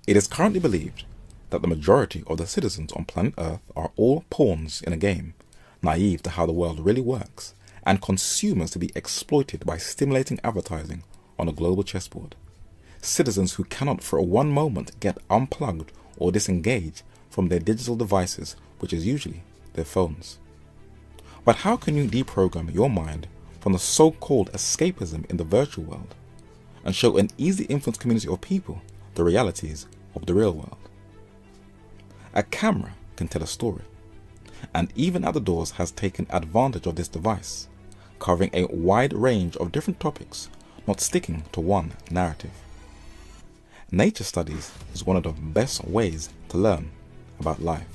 It is currently believed that the majority of the citizens on planet Earth are all pawns in a game, naive to how the world really works, and consumers to be exploited by stimulating advertising on a global chessboard. Citizens who cannot for one moment get unplugged or disengage from their digital devices, which is usually their phones. But how can you deprogram your mind from the so-called escapism in the virtual world and show an easy influence community of people the realities of the real world? A camera can tell a story, and even at the doors has taken advantage of this device, covering a wide range of different topics, not sticking to one narrative. Nature studies is one of the best ways to learn about life.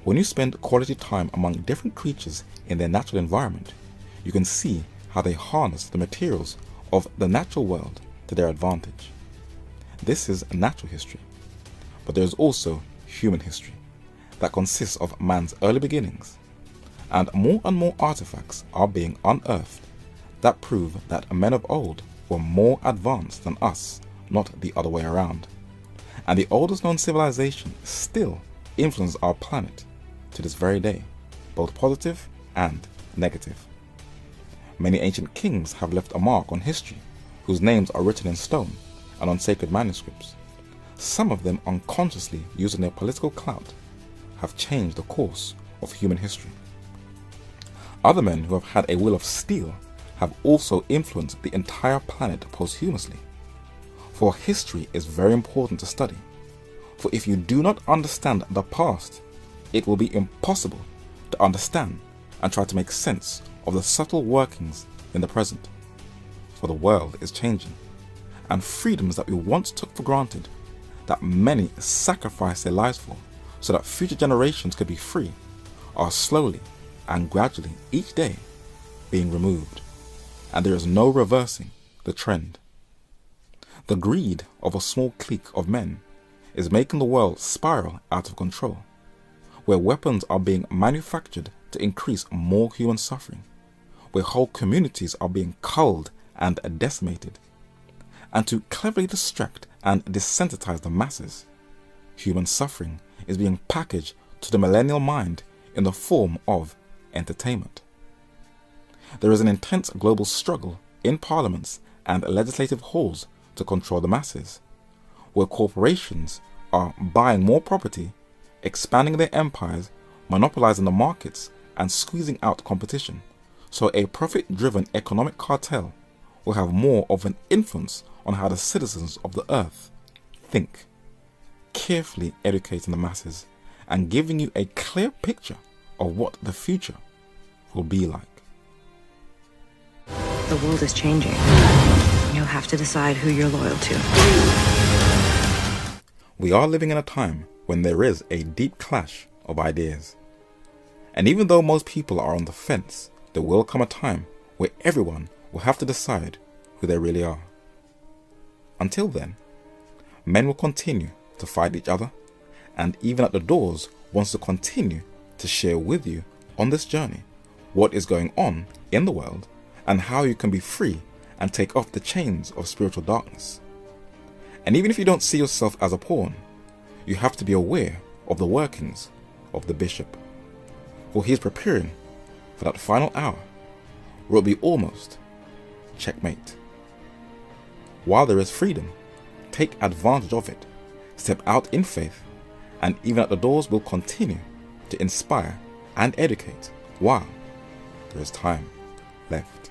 When you spend quality time among different creatures in their natural environment, you can see how they harness the materials of the natural world to their advantage. This is natural history, but there is also human history that consists of man's early beginnings, and more artifacts are being unearthed that prove that men of old were more advanced than us, not the other way around. And the oldest known civilization still influences our planet to this very day, both positive and negative. Many ancient kings have left a mark on history, whose names are written in stone and on sacred manuscripts. Some of them, unconsciously using their political clout, have changed the course of human history. Other men who have had a will of steel have also influenced the entire planet posthumously. For history is very important to study, for if you do not understand the past, it will be impossible to understand and try to make sense of the subtle workings in the present. For the world is changing, and freedoms that we once took for granted, that many sacrificed their lives for, so that future generations could be free, are slowly and gradually each day being removed, and there is no reversing the trend. The greed of a small clique of men is making the world spiral out of control, where weapons are being manufactured to increase more human suffering, where whole communities are being culled and decimated, and to cleverly distract and desensitize the masses, human suffering is being packaged to the millennial mind in the form of entertainment. There is an intense global struggle in parliaments and legislative halls to control the masses, where corporations are buying more property, expanding their empires, monopolizing the markets, and squeezing out competition, so a profit-driven economic cartel will have more of an influence on how the citizens of the earth think, carefully educating the masses and giving you a clear picture of what the future will be like. The world is changing. You'll have to decide who you're loyal to. We are living in a time when there is a deep clash of ideas. And even though most people are on the fence, there will come a time where everyone will have to decide who they really are. Until then, men will continue to fight each other, and even at the doors wants to continue to share with you on this journey what is going on in the world and how you can be free and take off the chains of spiritual darkness. And even if you don't see yourself as a pawn, you have to be aware of the workings of the bishop, for he is preparing for that final hour where it will be almost checkmate. While there is freedom, take advantage of it, step out in faith, and even at the doors will continue to inspire and educate while there is time left.